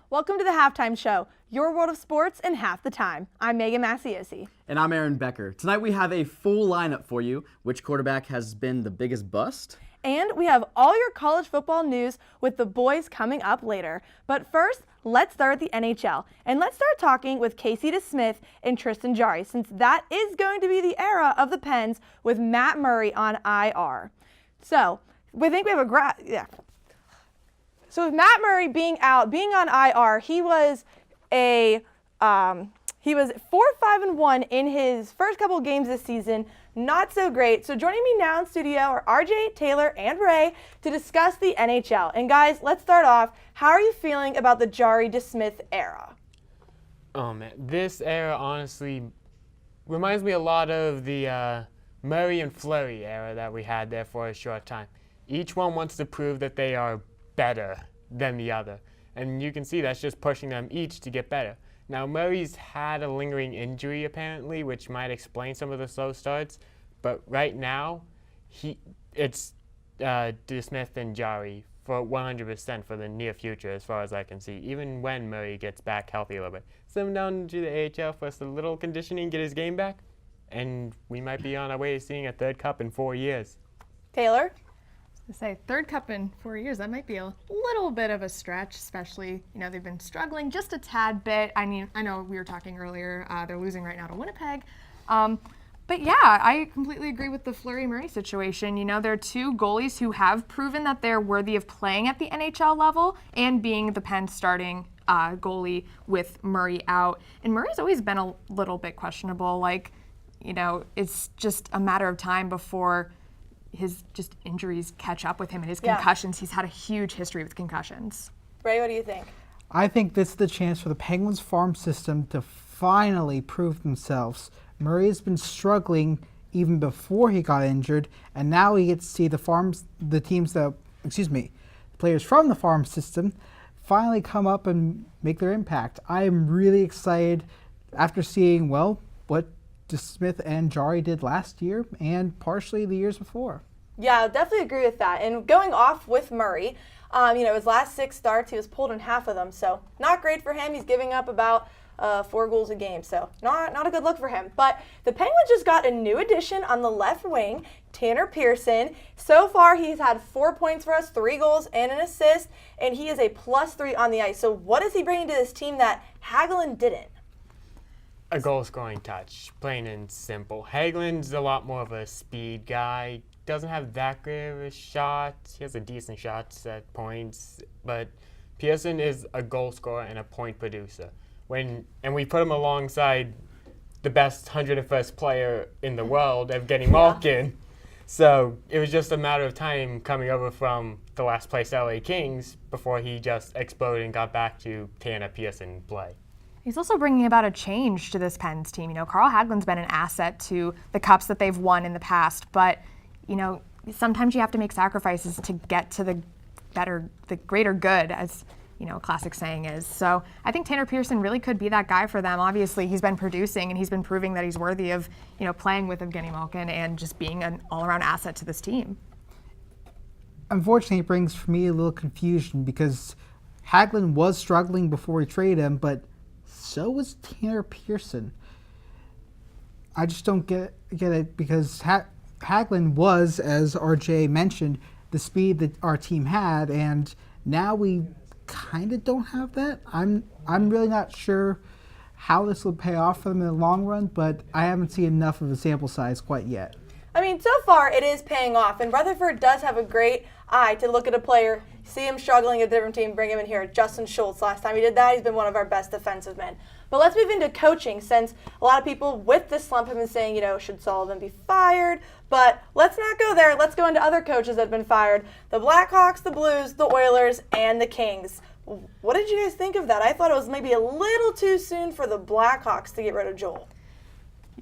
Welcome to the Halftime Show, your world of sports in half the time. I'm Meghan Macioce. And I'm Aaron Becker. Tonight we have a full lineup for you. Which quarterback has been the biggest bust? And we have all your college football news with the boys coming up later. But first, let's start with the NHL. And let's start talking with Casey DeSmith and Tristan Jarry, since that is going to be the era of the Pens with Matt Murray on IR. So, we think we have a So with Matt Murray being out, being on IR, he was 4-5-1 in his first couple games this season. Not so great. So joining me now in studio are RJ, Taylor, and Ray to discuss the NHL. And guys, let's start off. How are you feeling about the Jarry DeSmith era? Oh man, this era honestly reminds me a lot of the Murray and Fleury era that we had there for a short time. Each one wants to prove that they are better than the other. And you can see that's just pushing them each to get better. Now, Murray's had a lingering injury, apparently, which might explain some of the slow starts. But right now, it's DeSmith and Jarry for 100% for the near future, as far as I can see, even when Murray gets back healthy a little bit. Send him down to the AHL for a little conditioning, get his game back, and we might be on our way to seeing a third cup in 4 years. Taylor? To say third cup in 4 years, that might be a little bit of a stretch, especially, they've been struggling just a tad bit. I mean, I know we were talking earlier, they're losing right now to Winnipeg. But yeah, I completely agree with the Fleury-Murray situation. They're two goalies who have proven that they're worthy of playing at the NHL level and being the Pens starting goalie with Murray out. And Murray's always been a little bit questionable. It's just a matter of time before his injuries catch up with him and his concussions. He's had a huge history with concussions. Ray, what do you think? I think this is the chance for the Penguins farm system to finally prove themselves. Murray has been struggling even before he got injured, and now he gets to see the players from the farm system finally come up and make their impact. I am really excited after seeing, what DeSmith and Jarry did last year and partially the years before. Yeah, I definitely agree with that. And going off with Murray, his last 6 starts, he was pulled in half of them. So not great for him. He's giving up about 4 goals a game. So not a good look for him. But the Penguins just got a new addition on the left wing, Tanner Pearson. So far, he's had 4 points for us, 3 goals and an assist, and he is a +3 on the ice. So what is he bringing to this team that Hagelin didn't? A goal-scoring touch, plain and simple. Hagelin's a lot more of a speed guy. Doesn't have that great of a shot. He has a decent shot at points, but Pearson is a goal scorer and a point producer. And we put him alongside the best 101st player in the world, Evgeny Malkin. So it was just a matter of time coming over from the last place LA Kings before he just exploded and got back to Tanner Pearson play. He's also bringing about a change to this Pens team. Carl Hagelin's been an asset to the cups that they've won in the past, but sometimes you have to make sacrifices to get to the greater good, as a classic saying is. So I think Tanner Pearson really could be that guy for them. Obviously, he's been producing and he's been proving that he's worthy of playing with Evgeny Malkin and just being an all-around asset to this team. Unfortunately, it brings for me a little confusion because Hagelin was struggling before we traded him, but so was Tanner Pearson. I just don't get it because Hagelin was, as RJ mentioned, the speed that our team had, and now we kind of don't have that. I'm really not sure how this will pay off for them in the long run, but I haven't seen enough of a sample size quite yet. I mean, so far it is paying off, and Rutherford does have a great eye to look at a player, see him struggling at a different team, bring him in here. Justin Schultz, last time he did that, he's been one of our best defensive men. But let's move into coaching, since a lot of people with this slump have been saying, should Sullivan be fired? But let's not go there. Let's go into other coaches that have been fired. The Blackhawks, the Blues, the Oilers, and the Kings. What did you guys think of that? I thought it was maybe a little too soon for the Blackhawks to get rid of Joel.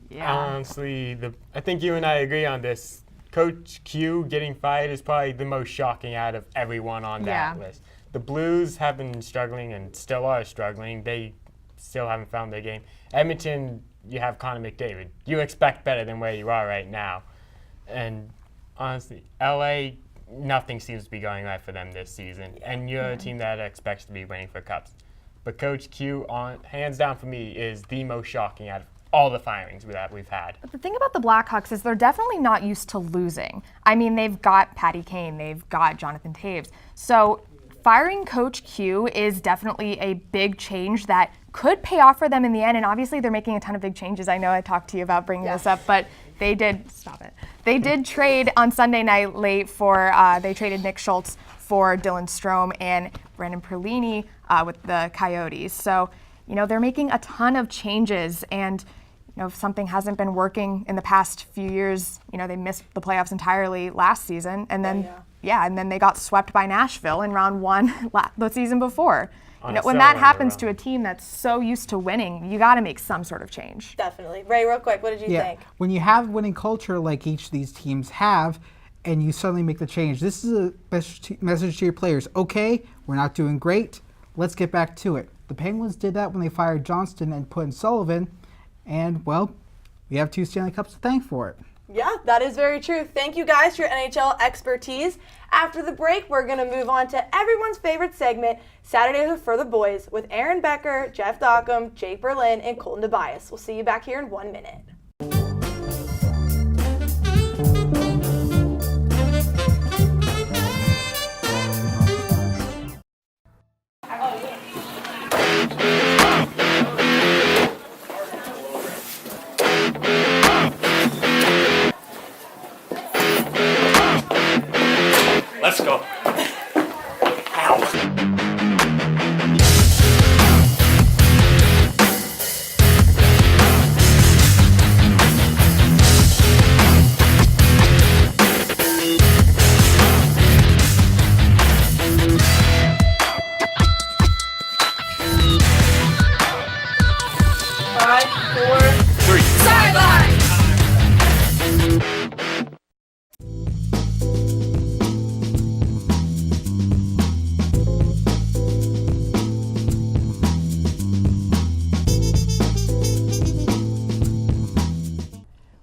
Yeah. Honestly, I think you and I agree on this. Coach Q getting fired is probably the most shocking out of everyone on that list. The Blues have been struggling and still are struggling. They still haven't found their game. Edmonton, you have Connor McDavid. You expect better than where you are right now. And honestly, LA, nothing seems to be going right for them this season. And you're a team that expects to be winning for cups. But Coach Q, hands down for me, is the most shocking out of all the firings that we've had. But the thing about the Blackhawks is they're definitely not used to losing. I mean, they've got Patty Kane, they've got Jonathan Taves. So firing Coach Q is definitely a big change that could pay off for them in the end. And obviously they're making a ton of big changes. I know I talked to you about bringing this up, but they did, stop it. They did trade on Sunday night late for, they traded Nick Schultz for Dylan Strome and Brendan Perlini with the Coyotes. So, you know, they're making a ton of changes, and you know, if something hasn't been working in the past few years, you know, they missed the playoffs entirely last season, and then and then they got swept by Nashville in round one the season before. You know, when that happens to a team that's so used to winning, you got to make some sort of change. Definitely. Ray, real quick, what did you think? When you have winning culture like each of these teams have, and you suddenly make the change, this is a message to your players. Okay, we're not doing great. Let's get back to it. The Penguins did that when they fired Johnston and put in Sullivan, and, well, we have 2 Stanley Cups to thank for it. Yeah, that is very true. Thank you guys for your NHL expertise. After the break, we're going to move on to everyone's favorite segment, Saturdays for the Boys, with Aaron Becker, Jeff Dockham, Jake Berlin, and Colton Tobias. We'll see you back here in 1 minute. Let's go.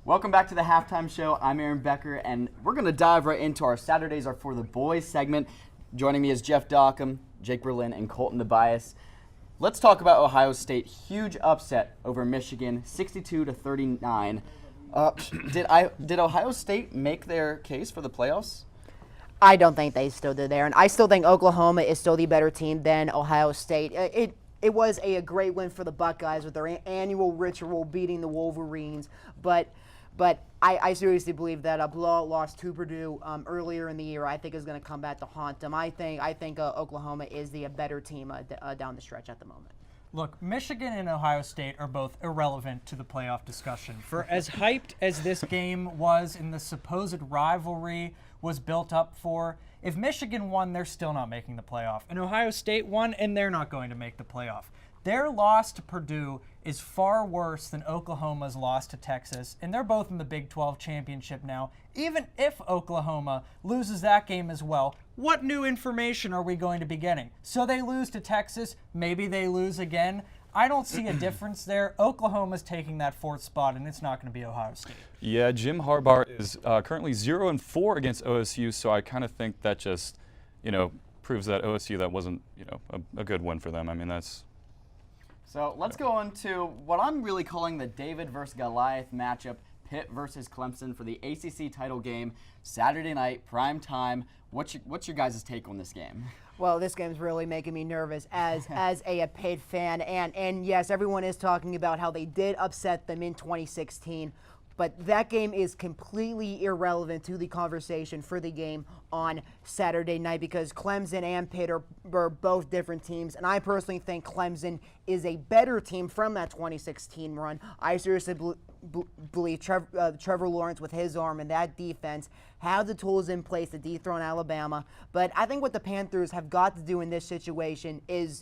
Welcome back to the Halftime Show. I'm Aaron Becker, and we're going to dive right into our Saturdays Are For the Boys segment. Joining me is Jeff Dockham, Jake Berlin, and Colton Tobias. Let's talk about Ohio State. Huge upset over Michigan, 62-39. Did Ohio State make their case for the playoffs? I don't think they still did there, and I still think Oklahoma is still the better team than Ohio State. It was a great win for the Buckeyes with their annual ritual beating the Wolverines, but I seriously believe that a blowout loss to Purdue earlier in the year, I think, is going to come back to haunt them. I think Oklahoma is the better team down the stretch at the moment. Look, Michigan and Ohio State are both irrelevant to the playoff discussion. For as hyped as this game was and the supposed rivalry was built up for, if Michigan won, they're still not making the playoff. And Ohio State won, and they're not going to make the playoff. Their loss to Purdue is far worse than Oklahoma's loss to Texas, and they're both in the Big 12 championship now. Even if Oklahoma loses that game as well, what new information are we going to be getting? So they lose to Texas, maybe they lose again. I don't see a difference there. Oklahoma's taking that 4th spot, and it's not going to be Ohio State. Yeah, Jim Harbaugh is currently 0-4 against OSU, so I kind of think that just, proves that OSU, that wasn't, a good win for them. I mean, that's... So let's go on to what I'm really calling the David versus Goliath matchup, Pitt versus Clemson for the ACC title game, Saturday night, prime time. What's your guys' take on this game? Well, this game's really making me nervous as a Pitt fan, and yes, everyone is talking about how they did upset them in 2016. But that game is completely irrelevant to the conversation for the game on Saturday night because Clemson and Pitt are both different teams. And I personally think Clemson is a better team from that 2016 run. I seriously believe Trevor Lawrence with his arm and that defense have the tools in place to dethrone Alabama. But I think what the Panthers have got to do in this situation is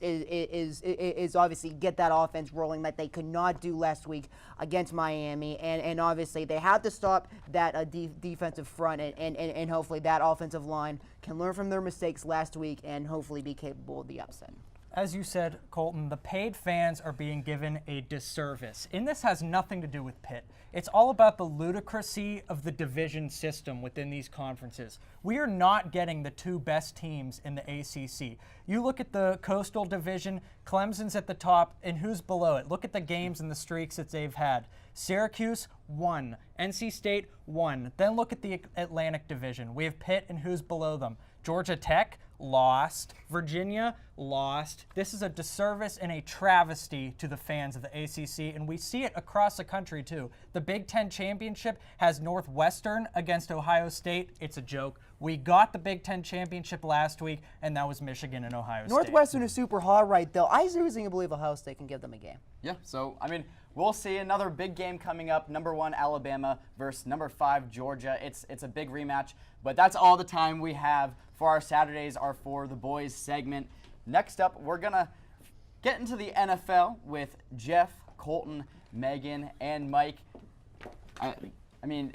obviously get that offense rolling that they could not do last week against Miami. And obviously they have to stop that defensive front and hopefully that offensive line can learn from their mistakes last week and hopefully be capable of the upset. as you said, Colton, the paid fans are being given a disservice. And this has nothing to do with Pitt. It's all about the ludicrousy of the division system within these conferences. We are not getting the 2 best teams in the ACC. You look at the Coastal Division, Clemson's at the top, and who's below it? Look at the games and the streaks that they've had. Syracuse, 1. NC State, 1. Then look at the Atlantic Division. We have Pitt, and who's below them? Georgia Tech, lost. Virginia, lost. This is a disservice and a travesty to the fans of the ACC, and we see it across the country too. The Big Ten Championship has Northwestern against Ohio State. It's a joke. We got the Big Ten Championship last week, and that was Michigan and Ohio State. Northwestern is super hot right though. I seriously believe Ohio State can give them a game. Yeah, so, I mean, we'll see another big game coming up. Number 1, Alabama versus number 5, Georgia. It's a big rematch, but that's all the time we have for our Saturdays are for the boys segment. Next up, we're going to get into the NFL with Jeff, Colton, Megan, and Mike. I mean,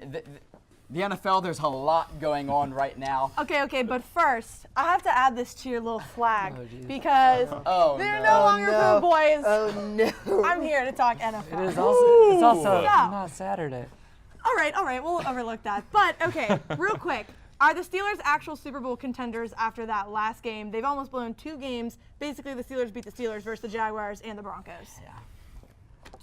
the NFL, there's a lot going on right now. Okay, but first, I have to add this to your little flag because they're no longer for boys. Oh no. I'm here to talk NFL. It is also, it's also Stop. not Saturday. All right, we'll overlook that. But, okay, real quick. Are the Steelers actual Super Bowl contenders after that last game? They've almost blown 2 games. Basically, the Steelers beat the Steelers versus the Jaguars and the Broncos. Yeah.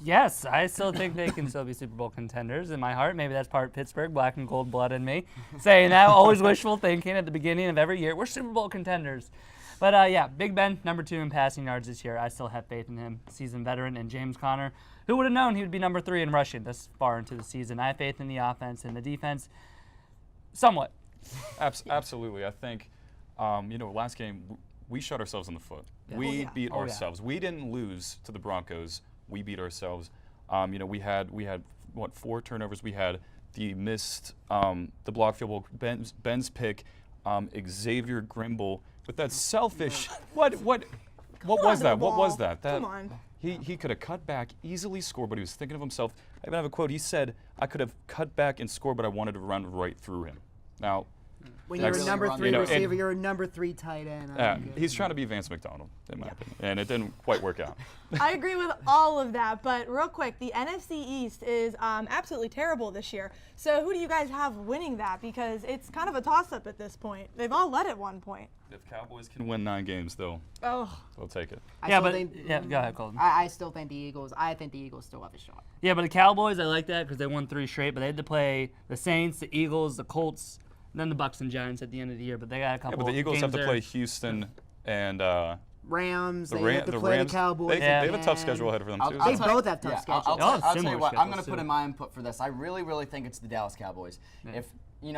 Yes, I still think they can still be Super Bowl contenders in my heart. Maybe that's part Pittsburgh, black and gold blood in me. Saying that, always wishful thinking at the beginning of every year. We're Super Bowl contenders. But, yeah, Big Ben, number 2 in passing yards this year. I still have faith in him. Seasoned veteran. And James Conner, who would have known he would be number 3 in rushing this far into the season. I have faith in the offense and the defense somewhat. Absolutely. I think, last game, we shot ourselves in the foot. Yeah. We beat ourselves. We didn't lose to the Broncos. We beat ourselves. We had 4 turnovers. We had the missed, the block field goal, Ben's pick, Xavier Grimble with that selfish. What was that? What was that? Come on. He could have cut back, easily scored, but he was thinking of himself. I even have a quote. He said, "I could have cut back and scored, but I wanted to run right through him." Now, When you're a number 3 receiver, you're a number 3 tight end. he's trying to be Vance McDonald, in my opinion, and it didn't quite work out. I agree with all of that, but real quick, the NFC East is absolutely terrible this year. So who do you guys have winning that? Because it's kind of a toss-up at this point. They've all led at one point. If Cowboys can win 9 games, they'll take it. Go ahead, Colton. I still think the Eagles. I think the Eagles still have a shot. Yeah, but the Cowboys, I like that because they won 3 straight, but they had to play the Saints, the Eagles, the Colts, then the Bucks and Giants at the end of the year. But they got a couple. Yeah, but the Eagles have to games play there. Houston and Rams. the They have to play Rams. the Cowboys. They have a tough schedule ahead of them too. They both have tough schedules. Y'all have I'll tell similar you what, I'm going to schedules, put too. in my input for this. I really, really think it's the Dallas Cowboys. Yeah. If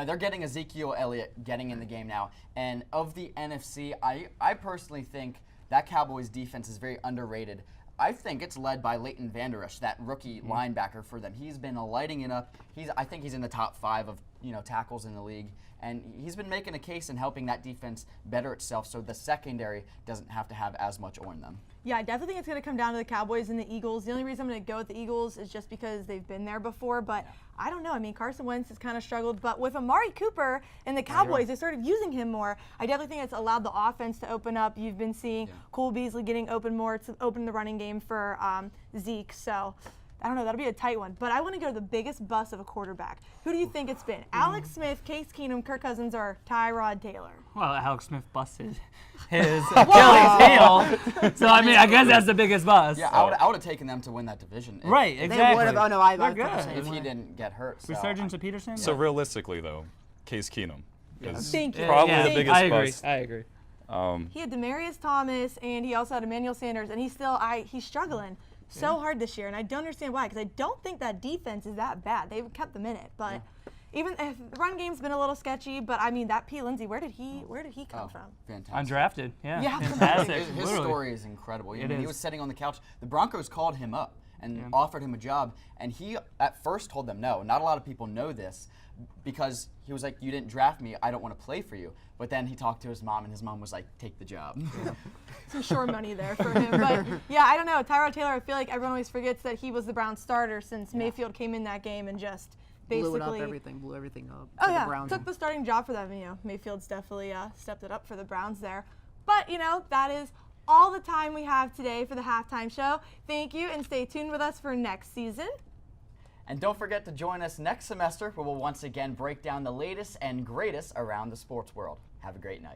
they're getting Ezekiel Elliott getting in the game now, and of the NFC, I personally think that Cowboys defense is very underrated. I think it's led by Leighton Vander Esch, that rookie linebacker for them. He's been lighting it up. I think he's in the top 5 of tackles in the league, and he's been making a case and helping that defense better itself, so the secondary doesn't have to have as much on them. Yeah, I definitely think it's going to come down to the Cowboys and the Eagles. The only reason I'm going to go with the Eagles is just because they've been there before, but I don't know. I mean, Carson Wentz has kind of struggled, but with Amari Cooper and the Cowboys, they started using him more. I definitely think it's allowed the offense to open up. You've been seeing Cole Beasley getting open more to open the running game for Zeke, so I don't know. That'll be a tight one. But I want to go to the biggest bust of a quarterback. Who do you think it's been? Alex Smith, Case Keenum, Kirk Cousins, or Tyrod Taylor? Well, Alex Smith busted his Achilles heel. So, I mean, I guess that's the biggest bust. Yeah, I would have taken them to win that division. Right, They exactly. would have. Oh no, I They're thought good. the same If he way. didn't get hurt. So Resurgence of Peterson? So realistically, though, Case Keenum is Thank you. probably Yeah. the biggest I agree. bust. I agree. He had Demarius Thomas, and he also had Emmanuel Sanders, and he's struggling so hard this year, and I don't understand why, because I don't think that defense is that bad. They've kept them in it, but even if the run game's been a little sketchy, but I mean that P. Lindsay, where did he come from? Fantastic. Undrafted, yeah. Yeah. Fantastic. His literally. story is incredible. It He is. was sitting on the couch. The Broncos called him up and offered him a job, and he at first told them no. Not a lot of people know this because he was like, "You didn't draft me. I don't want to play for you." But then he talked to his mom, and his mom was like, "Take the job." Some sure money there for him, but yeah, I don't know. Tyrod Taylor, I feel like everyone always forgets that he was the Browns starter since Mayfield came in that game and just basically blew everything up. Oh for yeah, the Browns. took the starting job for them. Mayfield's definitely stepped it up for the Browns there. But that is all the time we have today for the halftime show. Thank you, and stay tuned with us for next season. And don't forget to join us next semester where we'll once again break down the latest and greatest around the sports world. Have a great night.